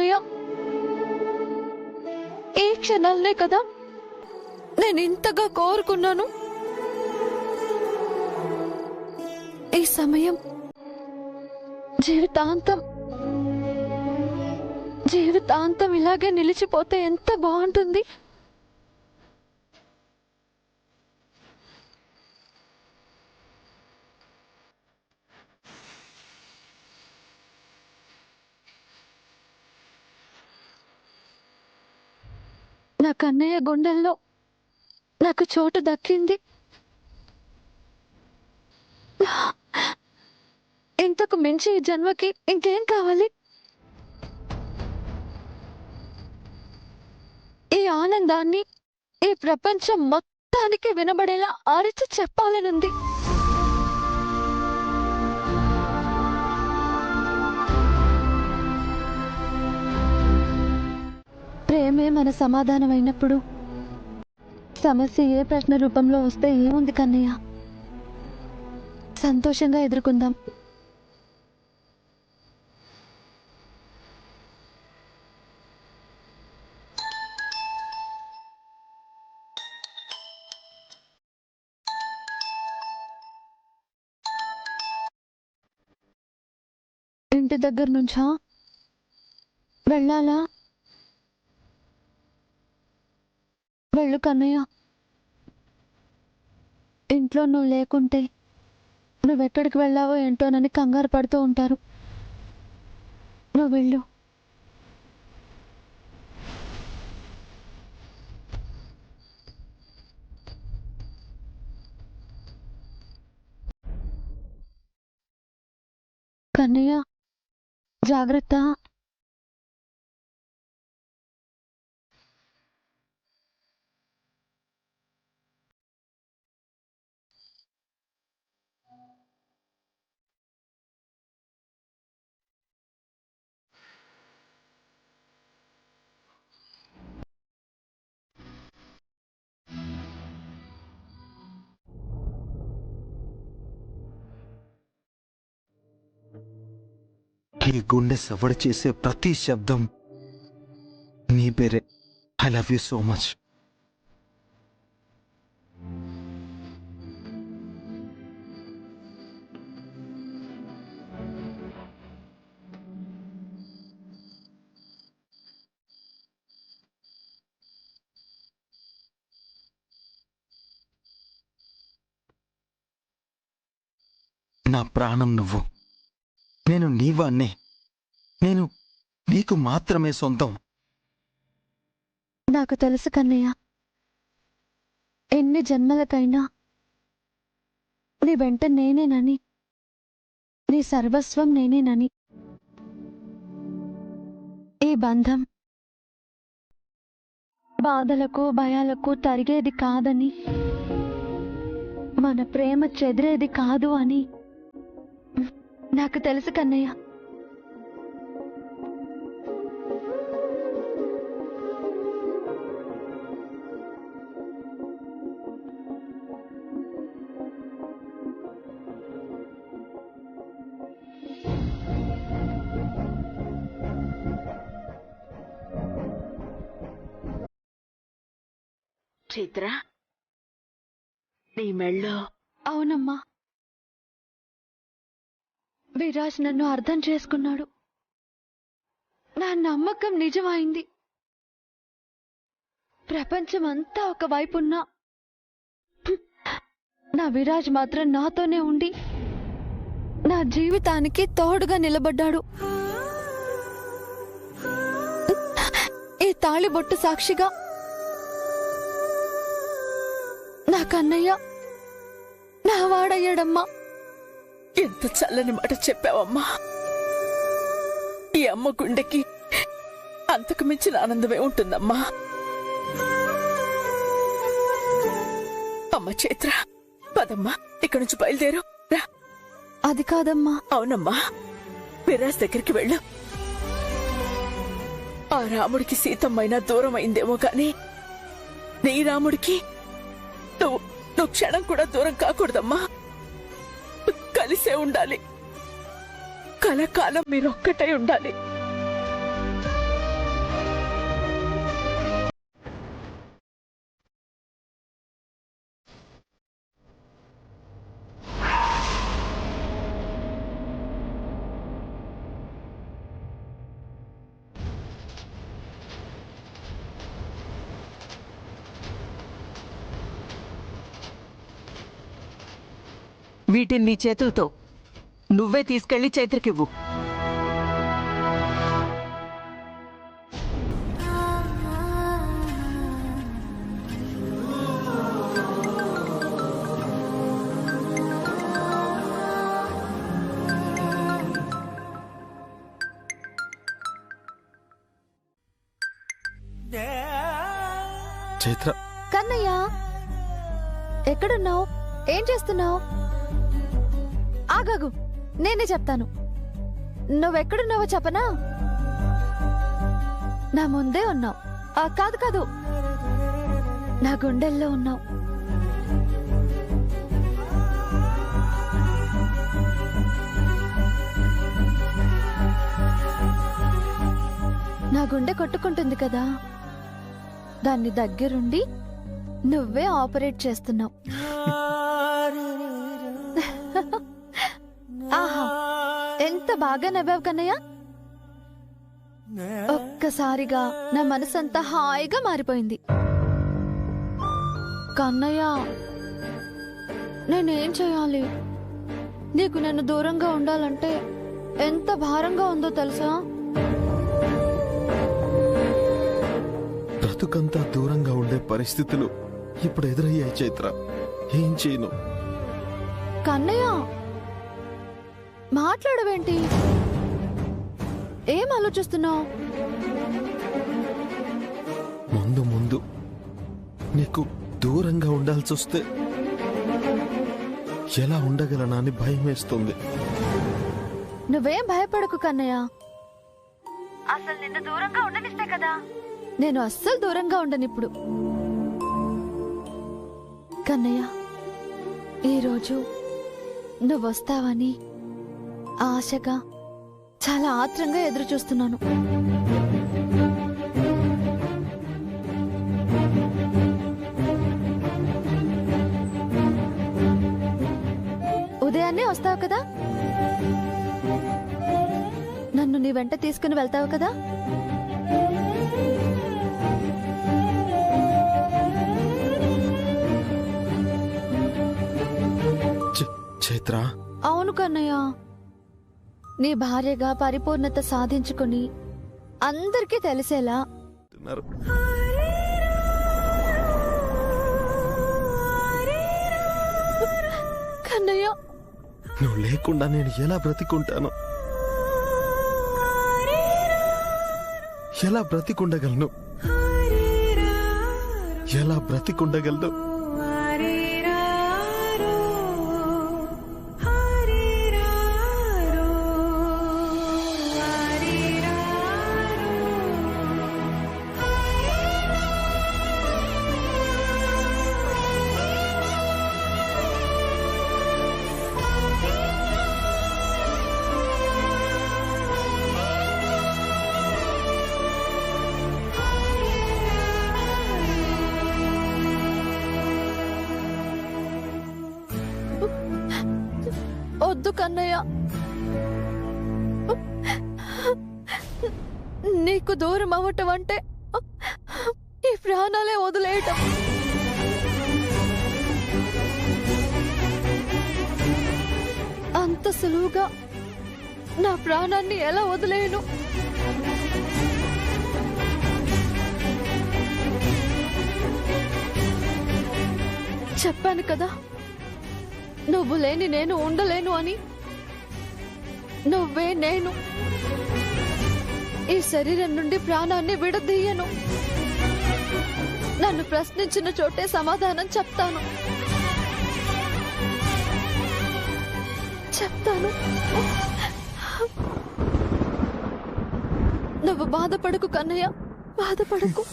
కన్నయ్య. ఈ క్షణాలనే కదా నేను ఇంతగా కోరుకున్నాను. ఈ సమయం జీవితాంతం ఇలాగే నిలిచిపోతే ఎంత బాగుంటుంది. నా కన్నయ్య గుండెల్లో నాకు చోటు దక్కింది. ఇంతకు మించి ఈ జన్మకి ఇంకేం కావాలి? ఈ ఆనందాన్ని ఈ ప్రపంచం మొత్తానికి వినబడేలా అరిచి చెప్పాలనుంది. ప్రేమే మన సమాధానం అయినప్పుడు సమస్య ఏ ప్రశ్న రూపంలో వస్తే ఏముంది కన్నయ్య? సంతోషంగా ఎదుర్కొందాం. ఇంటి దగ్గర నుంచా వెళ్ళాలా? వెళ్ళు కన్నయ్య. ఇంట్లో నువ్వు లేకుంటే నువ్వెక్కడికి వెళ్ళావో ఏంటోనని కంగారు పడుతూ ఉంటారు. నువ్వు వెళ్ళు. కన్నయ్య జాగ్రత్త. ఈ గుండె సవడి చేసే ప్రతి శబ్దం నీ పేరే. I love you so much. నా ప్రాణం నువ్వు. నేను నీవాన్నే. నేను నీకు మాత్రమే సొంతం. నాకు తెలుసు కన్నయ్య, ఎన్ని జన్మలకైనా నీ వెంట నేనేనని, నీ సర్వస్వం నేనేనని. ఈ బంధం బాధలకు భయాలకు తరిగేది కాదని, మన ప్రేమ చెదిరేది కాదు అని నాకు తెలుసు కన్నయ్య. చిత్ర, నీ మెళ్ళో. అవునమ్మా, విరాజ్ నన్ను అర్థం చేసుకున్నాడు. నా నమ్మకం నిజమైంది. ప్రపంచమంతా ఒకవైపున్నా నా విరాజ్ మాత్రం నాతోనే ఉండి నా జీవితానికి తోడుగా నిలబడ్డాడు. ఈ తాళిబొట్టు సాక్షిగా నా కన్నయ్య నా వాడయ్యాడమ్మా. ఎంత చల్లని మాట చెప్పావమ్మా. ఈ అమ్మ గుండెకి అంతకు మించిన ఆనందమే ఉంటుందమ్మా. అమ్మ చైత్ర, పదమ్మా, ఇక్కడి నుంచి బయలుదేరు రా. అది కాదమ్మా. అవునమ్మా, విరాజ్ దగ్గరికి వెళ్ళు. ఆ రాముడికి సీతమ్మైనా దూరం అయిందేమో గాని నీ రాముడికి నువ్వు క్షణం కూడా దూరం కాకూడదమ్మా. కలిసే ఉండాలి. కలకాలం మీరొక్కటై ఉండాలి. వీటిని నీ చేతులతో నువ్వే తీసుకెళ్లి చైత్రకివ్వు. చైత్ర, కన్నయ్య, ఎక్కడున్నావు? ఏం చేస్తున్నావు? ఆగాగు, నేనే చెప్తాను. నువ్వెక్కడున్నావో చెప్పనా? నా ముందే ఉన్నావు. కాదు కాదు, నా గుండెల్లో ఉన్నావు. నా గుండె కొట్టుకుంటుంది కదా, దాన్ని దగ్గరుండి నువ్వే ఆపరేట్ చేస్తున్నావు. ఆహా, ఎంత బాగా నవ్వావు కన్నయ్య. ఒక్కసారిగా నా మనసంతా హాయిగా మారిపోయింది. కన్నయ్య, నేనేం చేయాలి? నీకు నన్ను దూరంగా ఉండాలంటే ఎంత భారంగా ఉందో తెలుసా? బ్రతుకంతా దూరంగా ఉండే పరిస్థితులు ఇప్పుడు ఎదురయ్యాయి చైత్ర. ఏం చేయను? కన్నయ్య, మాట్లాడవేంటి? ఏం ఆలోచిస్తున్నావు? ముందు ముందు నీకు దూరంగా ఉండాల్సి వస్తే ఎలా ఉండగలనా అని భయం వేస్తుంది. నువ్వేం భయపడకు కన్నయ్య. అసలు నిన్ను దూరంగా ఉండనిస్తే కదా. నేను అస్సలు దూరంగా ఉండనిప్పుడు. కన్నయ్య, ఈరోజు నువ్వొస్తావని ఆశగా, చాలా ఆత్రంగా ఎదురు చూస్తున్నాను. ఉదయాన్నే వస్తావు కదా? నన్ను నీ వెంట తీసుకుని వెళ్తావు కదా? చైత్ర, అవును కన్నయ్య. నీ భార్యగా పరిపూర్ణత సాధించుకుని అందరికీ తెలిసేలా కన్నయ్య, నువ్వు లేకుండా నేను ఎలా బ్రతికుంటాను? ఎలా బ్రతికుండగలను? ఎలా బ్రతికుండగలను? వద్దు కన్నయ్య. నీకు దూరం అవ్వటం అంటే ఈ ప్రాణాలే వదిలేయటం. అంత సులువుగా నా ప్రాణాన్ని ఎలా వదిలేయను? చెప్పాను కదా, నువ్వు లేని నేను ఉండలేను అని. నువ్వే నేను. ఈ శరీరం నుండి ప్రాణాన్ని విడదీయను. నన్ను ప్రశ్నించిన చోటే సమాధానం చెప్తాను. నువ్వు బాధపడకు కన్నయ్య, బాధపడకు.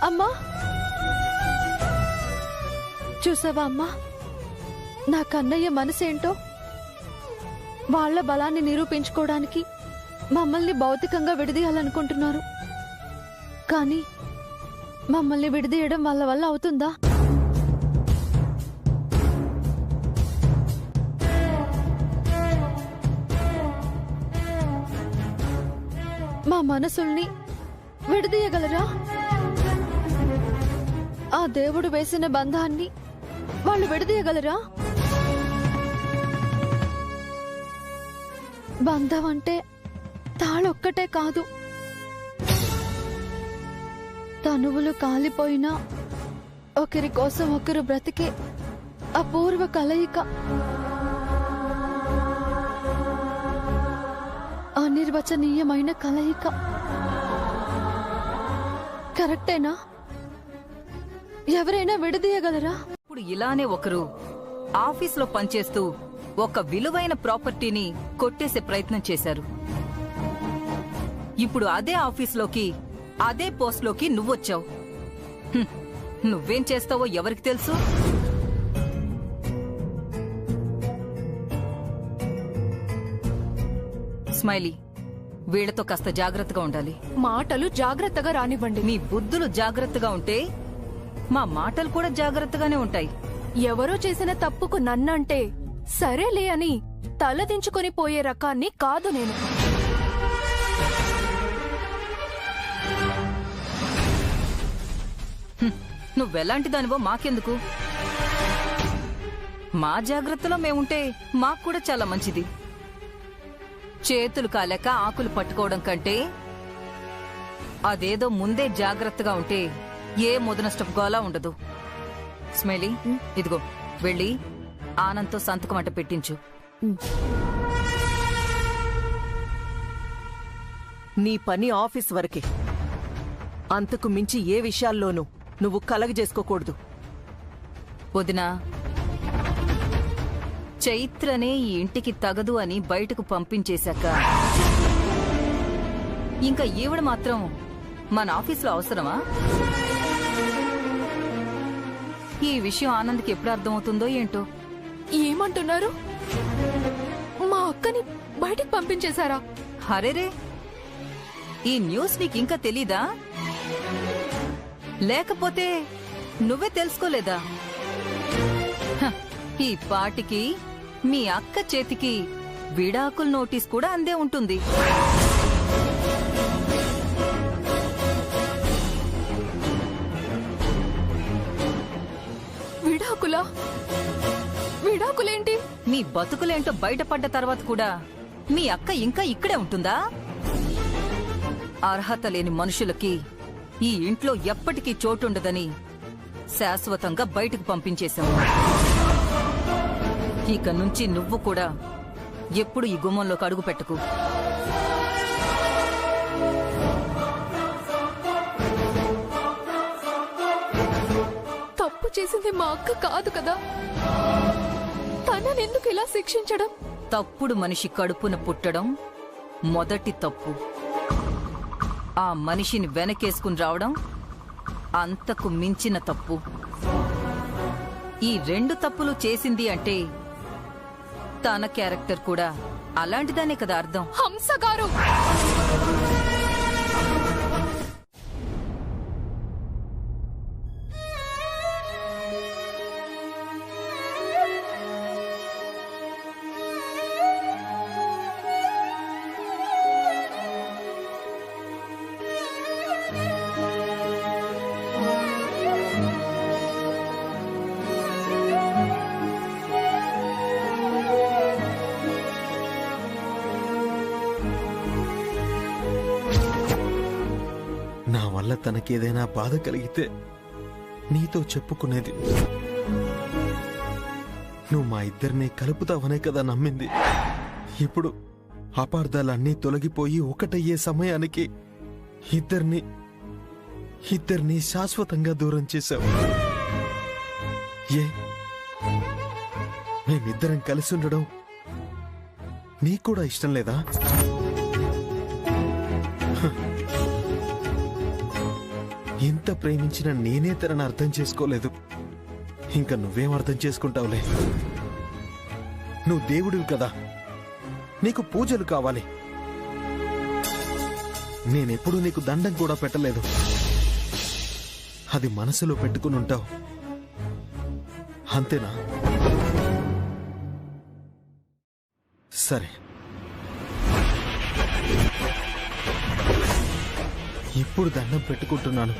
అమ్మా, చూసావా అమ్మా, నా కన్నయ్య మనసేంటో? వాళ్ల బలాన్ని నిరూపించుకోవడానికి మమ్మల్ని భౌతికంగా విడదీయాలనుకుంటున్నారు. కానీ మమ్మల్ని విడదీయడం వాళ్ళ వల్ల అవుతుందా? మా మనసుల్ని విడదీయగలరా? ఆ దేవుడు వేసిన బంధాన్ని వాళ్ళు విడదీయగలరా? బంధం అంటే తాళొక్కటే కాదు, తనువులు కాలిపోయినా ఒకరి కోసం ఒకరు బ్రతికే అపూర్వ కలయిక, అనిర్వచనీయమైన కలయిక. కరెక్టేనా? ఎవరైనా విడదీయగలరా? ఇప్పుడు ఇలానే ఒకరు ఆఫీస్లో పనిచేస్తూ ఒక విలువైన ప్రాపర్టీని కొట్టేసే ప్రయత్నం చేశారు. ఇప్పుడు అదే ఆఫీస్లోకి అదే పోస్ట్లోకి నువ్వొచ్చావు. నువ్వేం చేస్తావో ఎవరికి తెలుసు? స్మైలీ, వీళ్లతో కాస్త జాగ్రత్తగా ఉండాలి. మాటలు జాగ్రత్తగా రానివ్వండి. మీ బుద్ధులు జాగ్రత్తగా ఉంటే మా మాటలు కూడా జాగ్రత్తగానే ఉంటాయి. ఎవరో చేసిన తప్పుకు నన్నంటే సరేలే అని తలదించుకొని పోయే రకాన్ని కాదు నేను. నువ్వెలాంటి దానివో మాకెందుకు? మా జాగ్రత్తలో మేముంటే మాకు కూడా చాలా మంచిది. చేతులు కాలేక ఆకులు పట్టుకోవడం కంటే అదేదో ముందే జాగ్రత్తగా ఉంటే ఏ ముదనష్టపు గోలా ఉండదు. స్మైలీ, ఇదిగో వెళ్ళి ఆనంద్తో సంతకం అంట పెట్టించు. నీ పని ఆఫీస్ వరకే. అంతకు మించి ఏ విషయాల్లోనూ నువ్వు కలగజేసుకోకూడదు. వదినా, చైత్రనే ఈ ఇంటికి తగదు అని బయటకు పంపించేశాక ఇంకా ఈవిడ మాత్రం మన ఆఫీసులో అవసరమా? ఈ విషయం ఆనంద్కి ఎప్పుడు అర్థమవుతుందో ఏంటో. ఏమంటున్నారు? మా అక్కని బయటికి పంపించేశారా? హరేరే, ఈ న్యూస్ నీకింకా తెలీదా? లేకపోతే నువ్వే తెలుసుకోలేదా? హ, ఈ పాటికి మీ అక్క చేతికి విడాకుల నోటీస్ కూడా అందే ఉంటుంది. విడాకులా? విడాకులేంటి? మీ బతుకులేంటో బయటపడ్డ తర్వాత కూడా మీ అక్క ఇంకా ఇక్కడే ఉంటుందా? అర్హత లేని మనుషులకి ఈ ఇంట్లో ఎప్పటికీ చోటుండదని శాశ్వతంగా బయటకు పంపించేశావు. ఇక నుంచి నువ్వు కూడా ఎప్పుడు ఈ గుమ్మంలోకి అడుగు పెట్టకు. తప్పు చేసింది మా అక్క కాదు కదా, తనని ఎందుకు ఇలా శిక్షించడం? తప్పుడు మనిషి కడుపున పుట్టడం మొదటి తప్పు. ఆ మనిషిని వెనకేసుకుని రావడం అంతకు మించిన తప్పు. ఈ రెండు తప్పులు చేసింది అంటే తన క్యారెక్టర్ కూడా అలాంటిదానే కదా అర్థం. హంస గారు, నా వల్ల తనకేదైనా బాధ కలిగితే నీతో చెప్పుకునేది. నువ్వు మా ఇద్దరిని కలుపుతావనే కదా నమ్మింది. ఇప్పుడు అపార్థాలన్నీ తొలగిపోయి ఒకటయ్యే సమయానికి ఇద్దరిని శాశ్వతంగా దూరం చేశావు. ఏ మేమిద్దరం కలిసి ఉండడం నీకు కూడా ఇష్టం లేదా? ఇంత ప్రేమించిన నేనే తనని అర్థం చేసుకోలేదు. ఇంకా నువ్వేం అర్థం చేసుకుంటావులే. నువ్వు దేవుడివి కదా, నీకు పూజలు కావాలి. నేనెప్పుడూ నీకు దండం కూడా పెట్టలేదు. అది మనసులో పెట్టుకుని ఉంటావు, అంతేనా? సరే, ఇప్పుడు దండం పెట్టుకుంటున్నాను.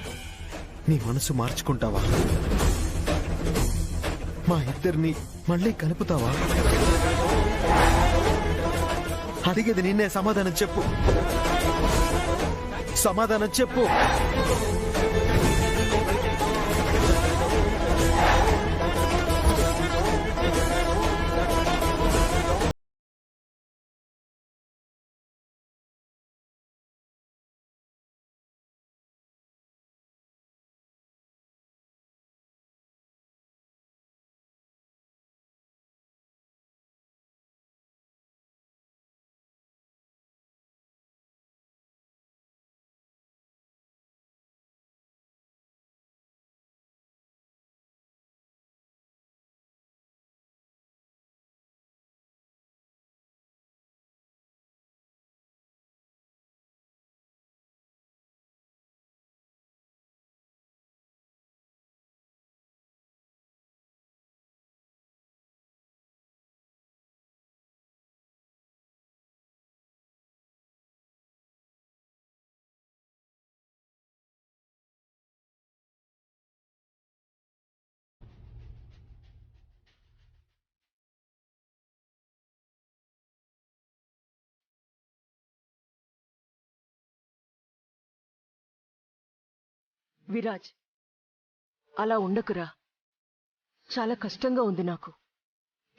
నీ మనసు మార్చుకుంటావా? మా ఇద్దరిని మళ్ళీ కలుపుతావా? అడిగేది నిన్నే, సమాధానం చెప్పు. సమాధానం చెప్పు. విరాజ్, అలా ఉండకురా. చాలా కష్టంగా ఉంది నాకు.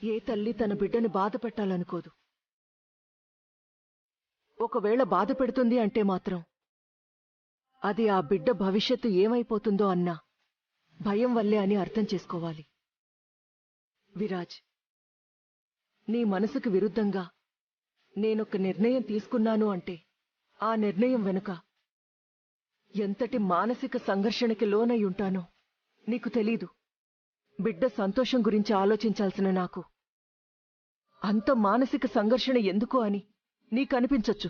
ఏ తల్లి తన బిడ్డని బాధ పెట్టాలనుకోదు. ఒకవేళ బాధ పెడుతుంది అంటే మాత్రం అది ఆ బిడ్డ భవిష్యత్తు ఏమైపోతుందో అన్న భయం వల్లే అని అర్థం చేసుకోవాలి. విరాజ్, నీ మనసుకు విరుద్ధంగా నేనొక నిర్ణయం తీసుకున్నాను అంటే ఆ నిర్ణయం వెనుక ఎంతటి మానసిక సంఘర్షణకి లోనై ఉంటానో నీకు తెలీదు. బిడ్డ సంతోషం గురించి ఆలోచించాల్సిన నాకు అంత మానసిక సంఘర్షణ ఎందుకు అని నీకనిపించొచ్చు.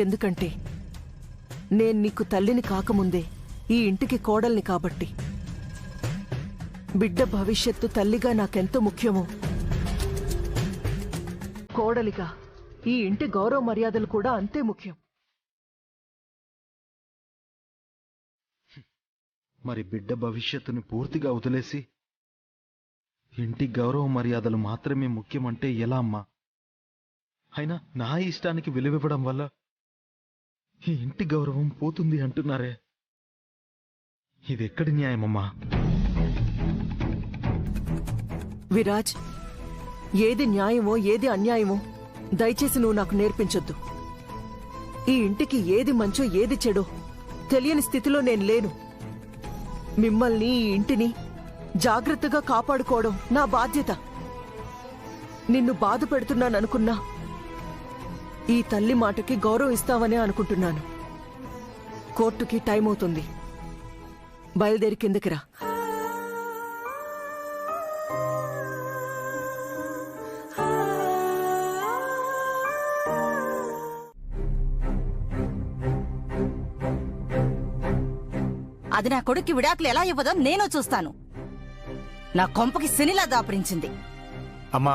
ఎందుకంటే నేను నీకు తల్లిని కాకముందే ఈ ఇంటికి కోడల్ని కాబట్టి. బిడ్డ భవిష్యత్తు తల్లిగా నాకెంత ముఖ్యమో, కోడలిగా ఈ ఇంటి గౌరవ మర్యాదలు కూడా అంతే ముఖ్యం. మరి బిడ్డ భవిష్యత్తుని పూర్తిగా వదిలేసి ఇంటి గౌరవ మర్యాదలు మాత్రమే ముఖ్యమంటే ఎలా అమ్మా? అయినా నా ఇష్టానికి విలువివ్వడం వల్ల ఈ ఇంటి గౌరవం పోతుంది అంటున్నారే, ఇదెక్కడి న్యాయమమ్మా? విరాజ్, ఏది న్యాయమో ఏది అన్యాయమో దయచేసి నువ్వు నాకు నేర్పించొద్దు. ఈ ఇంటికి ఏది మంచో ఏది చెడో తెలియని స్థితిలో నేను లేను. మిమ్మల్ని, ఈ ఇంటిని జాగ్రత్తగా కాపాడుకోవడం నా బాధ్యత. నిన్ను బాధ పెడుతున్నాననుకున్నా ఈ తల్లి మాటకి గౌరవం ఇస్తావనే అనుకుంటున్నాను. కోర్టుకి టైం అవుతుంది. బయలుదేరి కిందకి రా. అది నా కొడుక్కి విడాకులు ఎలా ఇవ్వదో నేను చూస్తాను. నా కొంపకి శనిలా దాపరించింది. అమ్మా,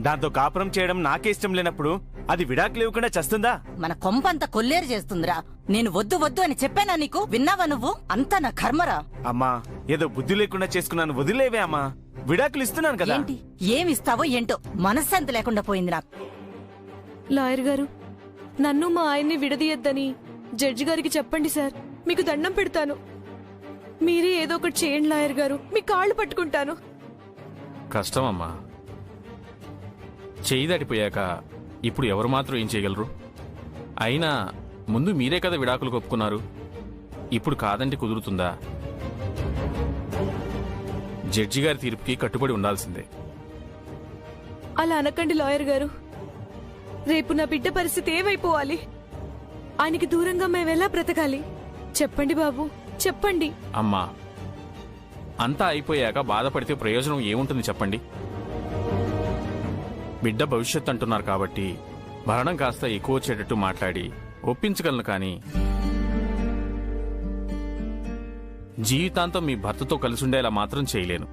దాంతో కాపురం చేయడం నాకే ఇష్టం లేనప్పుడు అది విడాకులు ఇవ్వకుండా చస్తుందా? మన కొంపంతా కొల్లేరు చేస్తుందిరా. నేను వద్దు వద్దు అని చెప్పానా నీకు? విన్నావా నువ్వు? అంతా నా కర్మరా. అమ్మా, ఏదో బుద్ధి లేకుండా చేసుకున్నాను, వదిలేవే అమ్మా. విడాకులు ఇస్తున్నాను కదా. ఏంటి ఏమిస్తావో ఏంటో మనశ్శాంతి లేకుండా పోయింది నాకు. లాయర్ గారు, నన్ను మా ఆయన్ని విడదీయొద్దని జడ్జి గారికి చెప్పండి సార్. మీకు దండం పెడతాను. మీరే ఏదో ఒకటి చేయండి లాయర్ గారు, మీ కాళ్ళు పట్టుకుంటాను. కష్టమమ్మా. చేయి దాటిపోయాక ఇప్పుడు ఎవరు మాత్రం ఏం చేయగలరు? అయినా ముందు మీరే కదా విడాకులు ఒప్పుకున్నారు. ఇప్పుడు కాదంటే కుదురుతుందా? జడ్జి గారి తీర్పుకి కట్టుబడి ఉండాల్సిందే. అలా అనకండి లాయర్ గారు. రేపు నా బిడ్డ పరిస్థితి ఏమైపోవాలి? ఆయనకి దూరంగా మేమెలా బ్రతకాలి? చెప్పండి బాబు, చెప్పండి. అమ్మా, అంతా అయిపోయాక బాధపడితే ప్రయోజనం ఏముంటుంది చెప్పండి? బిడ్డ భవిష్యత్ అంటున్నారు కాబట్టి మరణం కాస్త ఎక్కువ వచ్చేటట్టు మాట్లాడి ఒప్పించగలను, కానీ జీవితాంతం మీ భర్తతో కలిసుండేలా మాత్రం చేయలేను.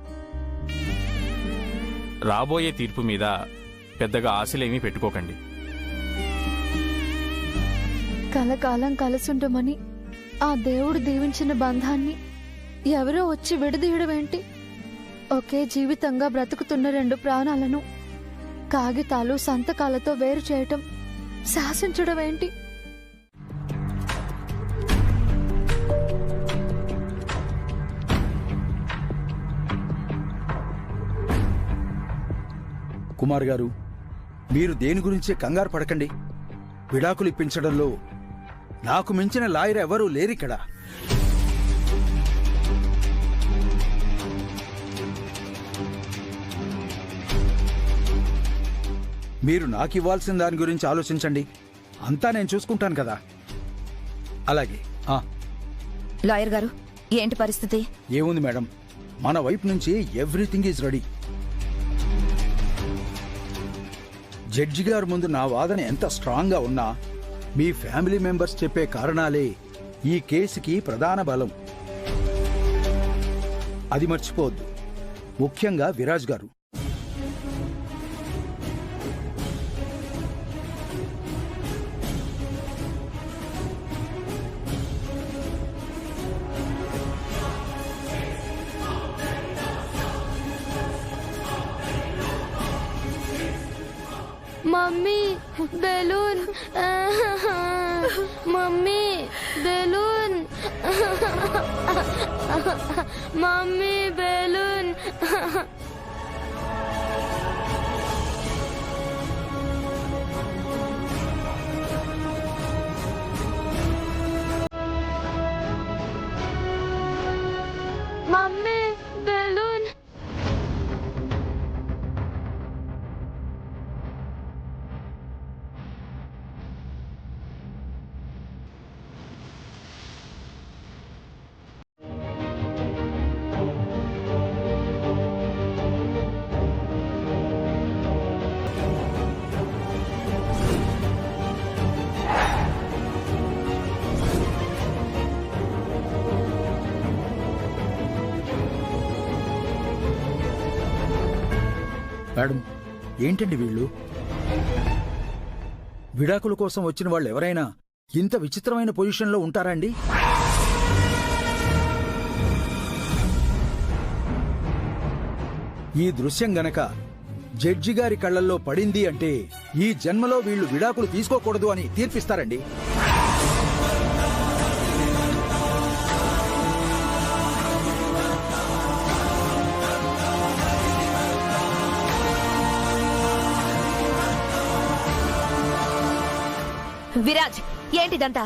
రాబోయే తీర్పు మీద పెద్దగా ఆశలేమీ పెట్టుకోకండి. కలకాలం కలుసుంటామని ఆ దేవుడు దీవించిన బంధాన్ని ఎవరో వచ్చి విడదీయడం ఏంటి? ఒకే జీవితంగా బ్రతుకుతున్న రెండు ప్రాణాలను కాగితాలు సంతకాలతో వేరు చేయటం, శాసించడం ఏంటి? కుమార్ గారు, మీరు దేని గురించి కంగారు పడకండి. విడాకులు ఇప్పించడంలో నాకు మించిన లాయర్ ఎవరూ లేరిక్కడ. మీరు నాకివ్వాల్సిన దాని గురించి ఆలోచించండి. అంతా నేను చూసుకుంటాను కదా. అలాగే. లాయర్ గారు, ఏంటి పరిస్థితి? ఏముంది మేడం, మన వైపు నుంచి ఎవ్రీథింగ్ ఈజ్ రెడీ. జడ్జి గారి ముందు నా వాదన ఎంత స్ట్రాంగ్గా ఉన్నా మీ ఫ్యామిలీ మెంబర్స్ చెప్పే కారణాలే ఈ కేసుకి ప్రధాన బలం. అది మర్చిపోవద్దు, ముఖ్యంగా విరాజ్ గారు. Mummy balloon, mummy balloon, mummy balloon. Mummy balloon. Madam, ఏంటండి వీళ్ళు? విడాకుల కోసం వచ్చిన వాళ్ళు ఎవరైనా ఇంత విచిత్రమైన పొజిషన్లో ఉంటారా అండి? ఈ దృశ్యం గనక జడ్జి గారి కళ్లల్లో పడింది అంటే ఈ జన్మలో వీళ్ళు విడాకులు తీసుకోకూడదు అని తీర్పిస్తారండి. విరాజ్, ఏంటిదంతా?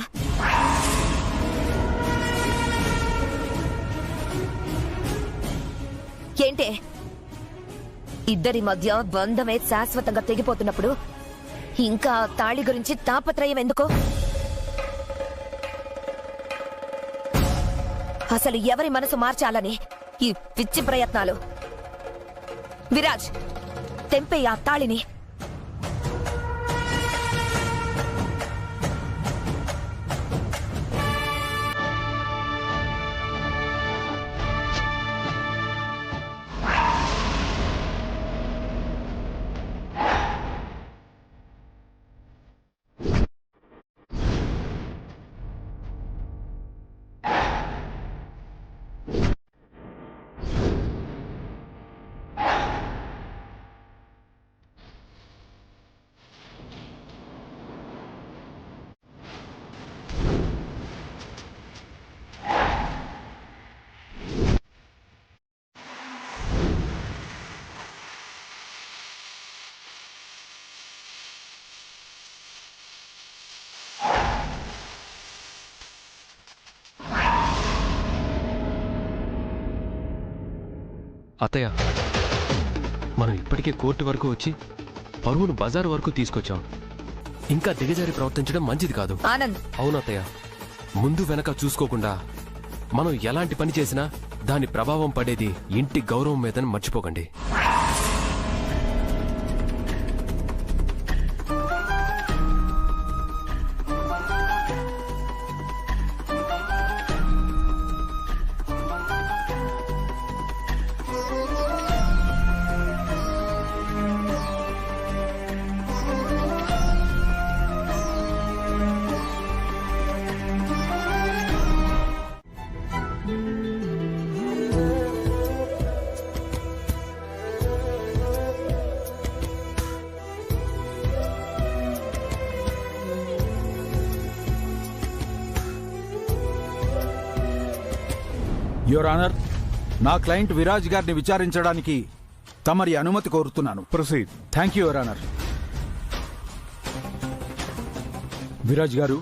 ఏంటే? ఇద్దరి మధ్య బంధమే శాశ్వతంగా తెగిపోతున్నప్పుడు ఇంకా తాళి గురించి తాపత్రయం ఎందుకు? అసలు ఎవరి మనసు మార్చాలని ఈ పిచ్చి ప్రయత్నాలు? విరాజ్, తెంపే ఆ తాళిని. అత్తయ్య, మనం ఇప్పటికే కోర్టు వరకు వచ్చి పరువును బజారు వరకు తీసుకొచ్చాం. ఇంకా దిగజారి ప్రవర్తించడం మంచిది కాదు. ఆనంద్. అవును అత్తయ్య, ముందు వెనక చూసుకోకుండా మనం ఎలాంటి పని చేసినా దాని ప్రభావం పడేది ఇంటి గౌరవం మీదని మర్చిపోకండి. యువర్ ఆనర్, నా క్లయింట్ విరాజ్ గారిని విచారించడానికి తమరి అనుమతి కోరుతున్నాను. Proceed. Thank you your honour. Viraj గారు,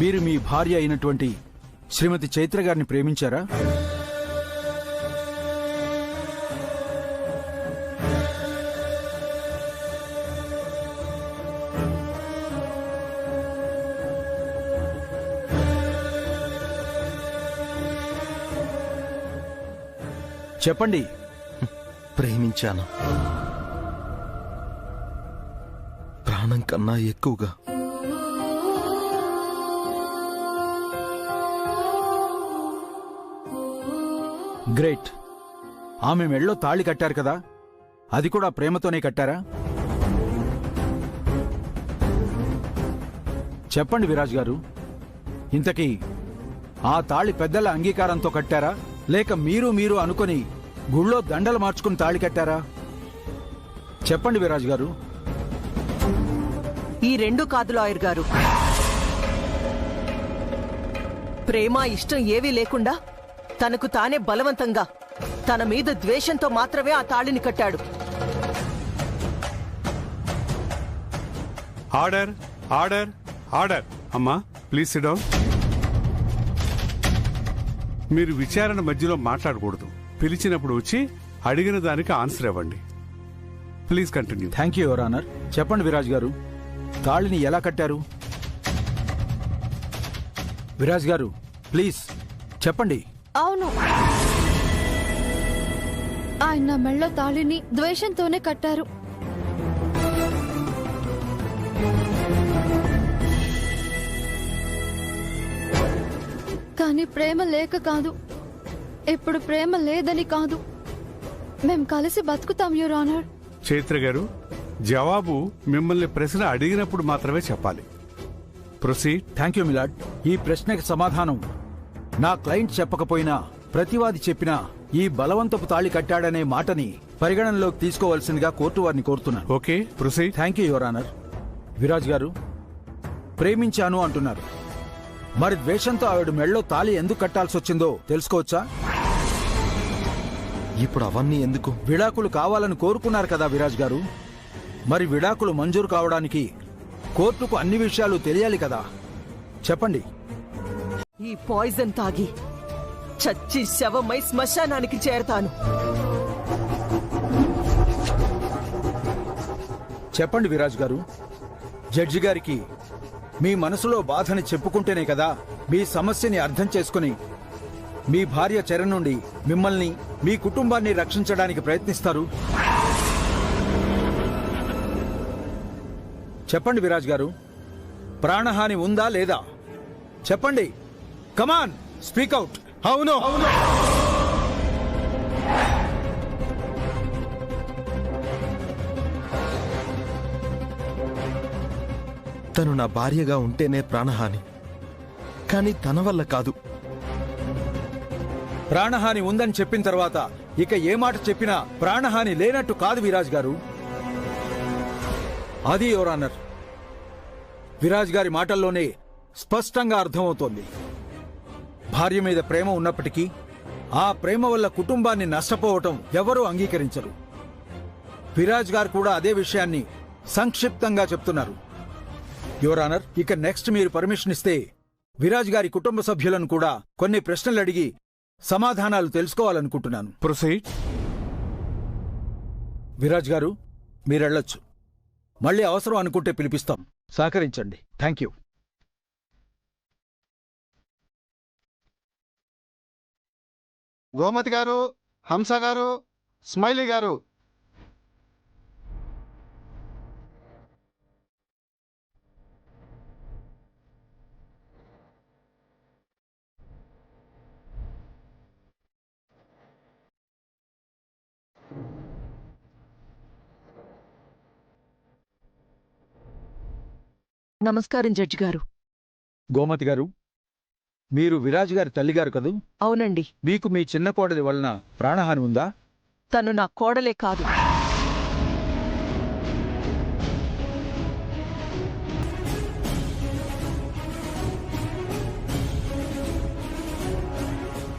మీరు మీ భార్య అయినటువంటి శ్రీమతి చైత్ర గారిని ప్రేమించారా? చెప్పండి. ప్రేమించాను, ప్రాణం కన్నా ఎక్కువగా. గ్రేట్. ఆమె మెళ్ళో తాళి కట్టారు కదా, అది కూడా ప్రేమతోనే కట్టారా? చెప్పండి విరాజ్ గారు, ఇంతకీ ఆ తాళి పెద్దల అంగీకారంతో కట్టారా, లేక మీరు అనుకొని గుళ్ళో దండలు మార్చుకుని తాళి కట్టారా? చెప్పండి విరాజ్ గారు. ఈ రెండు కాదు లాయర్ గారు. ప్రేమ ఇష్టం ఏవీ లేకుండా తనకు తానే బలవంతంగా తన మీద ద్వేషంతో మాత్రమే ఆ తాళిని కట్టాడు. Order, order, order. అమ్మా ప్లీజ్ సిట్ డౌన్. మీరు విచారణ మధ్యలో మాట్లాడకూడదు. పిలిచినప్పుడు వచ్చి అడిగిన దానికి ఆన్సర్ ఇవ్వండి. Please continue. Thank you your honour. చెప్పండి విరాజ్ గారు, తాళిని ఎలా కట్టారు? విరాజ్ గారు ప్లీజ్ చెప్పండి. అవును, ఆయన మెళ్ళో తాళిని ద్వేషంతోనే కట్టారు. కానీ ప్రేమ లేక కాదు, ఇప్పుడు ప్రేమ లేదని కాదు, మేం కలిసి బతుకుతాం యువర్ ఆనర్. చైత్ర గారు, జవాబు మిమ్మల్ని ప్రశ్న అడిగినప్పుడు మాత్రమే చెప్పాలి. ప్రొసీడ్. Thank you my lord. ఈ ప్రశ్నకి సమాధానం నా క్లయింట్ చెప్పకపోయినా ప్రతివాది చెప్పినా ఈ బలవంతపు తాళి కట్టాడనే మాటని పరిగణనలోకి తీసుకోవాల్సిందిగా కోర్టు వారిని కోరుతున్నాను. Okay, proceed. Thank you your honour. Viraj గారు, ప్రేమించాను అంటున్నారు, మరి ద్వేషంతో ఆవిడ మెళ్ళో తాళి ఎందుకు కట్టాల్సి వచ్చిందో తెలుసుకోవచ్చా? ఇప్పుడు అవన్నీ ఎందుకు? విడాకులు కావాలని కోరుకున్నారు కదా విరాజ్ గారు, మరి విడాకులు మంజూరు కావడానికి కోర్టుకు అన్ని విషయాలు తెలియాలి కదా. చెప్పండి. ఈ పాయిజన్ తాగి చచ్చి శవమై శ్మశానానికి చేరతాను. చెప్పండి విరాజ్ గారు, జడ్జి గారికి మీ మనసులో బాధని చెప్పుకుంటేనే కదా మీ సమస్యని అర్థం చేసుకుని మీ భార్య చెర నుండి మిమ్మల్ని, మీ కుటుంబాన్ని రక్షించడానికి ప్రయత్నిస్తారు. చెప్పండి విరాజ్ గారు, ప్రాణహాని ఉందా లేదా? చెప్పండి. కమాన్, స్పీక్ అవుట్. అవును. తను నా భార్యగా ఉంటేనే ప్రాణహాని, కానీ తన వల్ల కాదు. ప్రాణహాని ఉందని చెప్పిన తర్వాత ఇక ఏ మాట చెప్పినా ప్రాణహాని లేనట్టు కాదు విరాజ్ గారు. అది యువర్ ఆనర్, విరాజ్ గారి మాటల్లోనే స్పష్టంగా అర్థమవుతోంది. భార్య మీద ప్రేమ ఉన్నప్పటికీ ఆ ప్రేమ వల్ల కుటుంబాన్ని నష్టపోవటం ఎవరూ అంగీకరించరు. విరాజ్ గారు కూడా అదే విషయాన్ని సంక్షిప్తంగా చెప్తున్నారు. యువర్ ఆనర్, ఇక నెక్స్ట్ మీరు పర్మిషన్ ఇస్తే విరాజ్ గారి కుటుంబ సభ్యులను కూడా కొన్ని ప్రశ్నలు అడిగి సమాధానాలు తెలుసుకోవాలనుకుంటున్నాను. ప్రొసీడ్. విరాజ్ గారు, మీరెళ్ళొచ్చు. మళ్ళీ అవసరం అనుకుంటే పిలిపిస్తాం. సహకరించండి. Thank you. గోమతి గారు, హంస గారు, స్మైలీ గారు, నమస్కారం జడ్జి గారు. గోమతి గారు, మీరు విరాజ్ గారి తల్లిగారు కదూ? అవునండి. మీకు మీ చిన్న కోడలి వలన ప్రాణహాని ఉందా? తను నా కోడలే కాదు.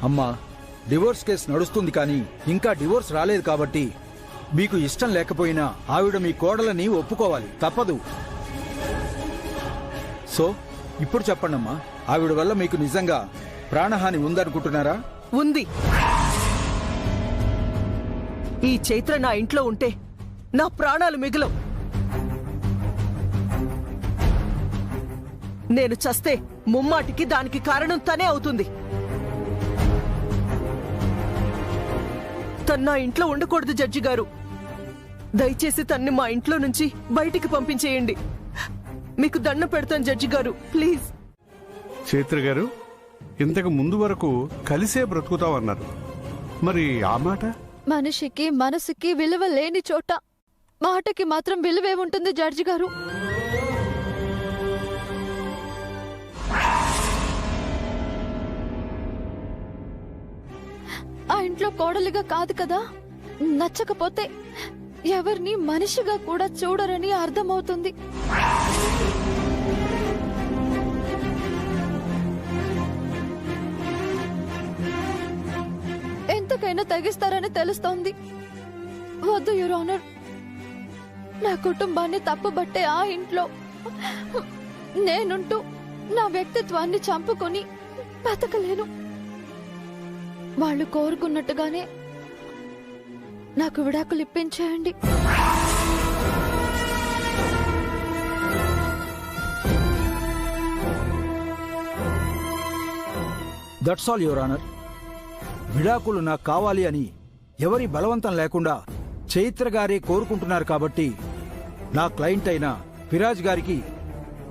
అమ్మా, డివోర్స్ కేసు నడుస్తుంది కానీ ఇంకా డివోర్స్ రాలేదు కాబట్టి మీకు ఇష్టం లేకపోయినా ఆవిడ మీ కోడలని ఒప్పుకోవాలి, తప్పదు. సో ఇప్పుడు చెప్పండమ్మా, ఆవిడ వల్ల మీకు నిజంగా ప్రాణహాని ఉందనుకుంటున్నారా? ఉంది. ఈ చైత్ర నా ఇంట్లో ఉంటే నా ప్రాణాలు మిగలవు. నేను చస్తే ముమ్మాటికి దానికి కారణం తనే అవుతుంది. తను నా ఇంట్లో ఉండకూడదు జడ్జి గారు. దయచేసి తన్ని మా ఇంట్లో నుంచి బయటికి పంపించేయండి. మీకు దండం పెడతాను జడ్జి గారు, ప్లీజ్. చైత్ర గారు, ఇంతకు ముందు వరకు కలిసే బ్రతుకుతామన్నారు, మరి ఆ మాట? మనిషికి మనసుకి విలువ లేని చోట మాటకి మాత్రం విలువేముంటుంది జడ్జి గారు? ఆ ఇంట్లో కోడలిగా కాదు కదా, నచ్చకపోతే ఎవరిని మనిషిగా కూడా చూడరని అర్థమవుతుంది. ఎంతకైనా తెగిస్తారని తెలుస్తోంది. వద్దు యువర్ ఆనర్, నా కుటుంబాన్ని తప్పుబట్టే ఆ ఇంట్లో నేనుంటూ నా వ్యక్తిత్వాన్ని చంపుకొని బతకలేను. వాళ్ళు కోరుకున్నట్టుగానే నాకు విడాకులు ఇప్పించేయండి. That's all your honour. విడాకులు నాకు కావాలి అని ఎవరి బలవంతం లేకుండా చైత్ర గారే కోరుకుంటున్నారు కాబట్టి నా క్లయింట్ అయిన విరాజ్ గారికి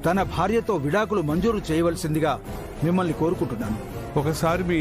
తన భార్యతో విడాకులు మంజూరు చేయవలసిందిగా మిమ్మల్ని కోరుకుంటున్నాను. ఒకసారి మీ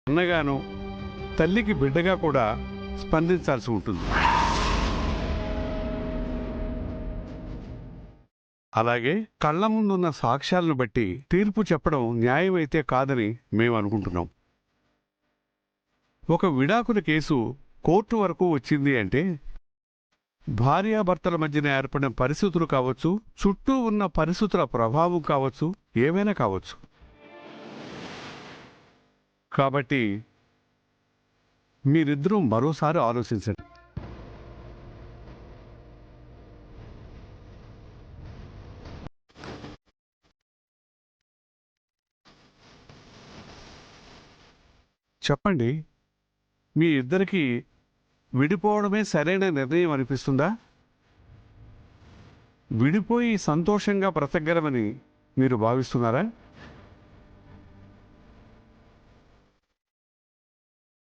అన్నగాను తల్లికి బిడ్డగా కూడా స్పందించాల్సి ఉంటుంది. అలాగే కళ్ళ ముందున్న సాక్ష్యాలను బట్టి తీర్పు చెప్పడం న్యాయమైతే కాదని మేము అనుకుంటున్నాం. ఒక విడాకుల కేసు కోర్టు వరకు వచ్చింది అంటే భార్యాభర్తల మధ్యన ఏర్పడిన పరిస్థితులు కావచ్చు, చుట్టూ ఉన్న పరిస్థితుల ప్రభావం కావచ్చు, ఏమైనా కావచ్చు. కాబట్టి మీరిద్దరూ మరోసారి ఆలోచించండి. చెప్పండి, మీ ఇద్దరికి విడిపోవడమే సరైన నిర్ణయం అనిపిస్తుందా? విడిపోయి సంతోషంగా బ్రతకగలమని మీరు భావిస్తున్నారా?